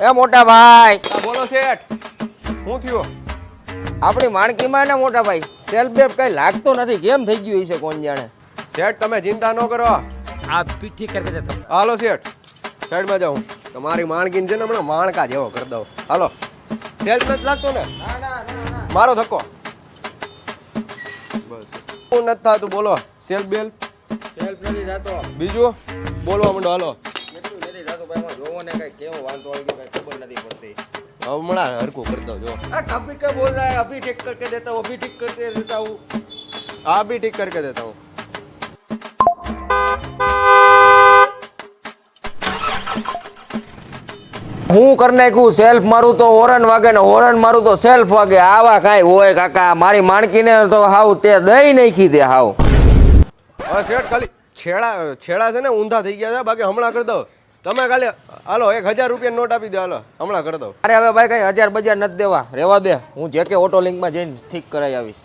એ મોટા ભાઈ, બોલો શેઠ, શું થયું? આપણી માણકીમાં ને મોટા ભાઈ સેલ્ફ બેપ કઈ લાગતો નથી, કેમ થઈ ગયું છે કોણ જાણે. શેઠ તમે ચિંતા ન કરો, आप भी ठीक करके देता हूँ। હાલો શેઠ, સાઈડમાં જાઉં. તમારી માણકીને છે ને હમણાં માણકા જેવો કરી દઉં. હાલો, સેલ્ફ નથી લાગતો ને? મારો ધક્કો બસ. શું નથી થતું બોલો? સેલ્ફ બેલ સેલ્ફ નથી થતો, બીજું બોલવા માંડો. હાલો, કેટલું નથી થતું ભાઈ, એમાં જોવો ને કઈ કેવો વાંધો આવી ગયો કઈ ખબર નથી પડતી. હમણાં હરકું કરી દઉં. જો कभी क्या बोल रहा है, अभी ठीक करके देता हूँ, अभी ठीक करके देता हूँ. આ બી ઠીક કરકે દેતા હું. હું કરી નાખ્યું સેલ્ફ મારું તો હોરન વાગે ને હોરન મારું તો સેલ્ફ વાગે. આવા કાંઈ હોય કાકા? મારી માણકીને તો હાવ તે દઈ નાખી દે હાવ. હવે શેઠ ખાલી છેડા છે ને ઊંધા થઈ ગયા છે, બાકી હમણાં કરી દઉં. તમે ખાલી હાલો 1000 રૂપિયા નોટ આપી દો. હાલો હમણાં કરી દઉં. અરે હવે ભાઈ કઈ 1000 બજાર નથી દેવા, રેવા દે. હું જે કે ઓટો લિંકમાં જઈને ઠીક કરાવી આવીશ.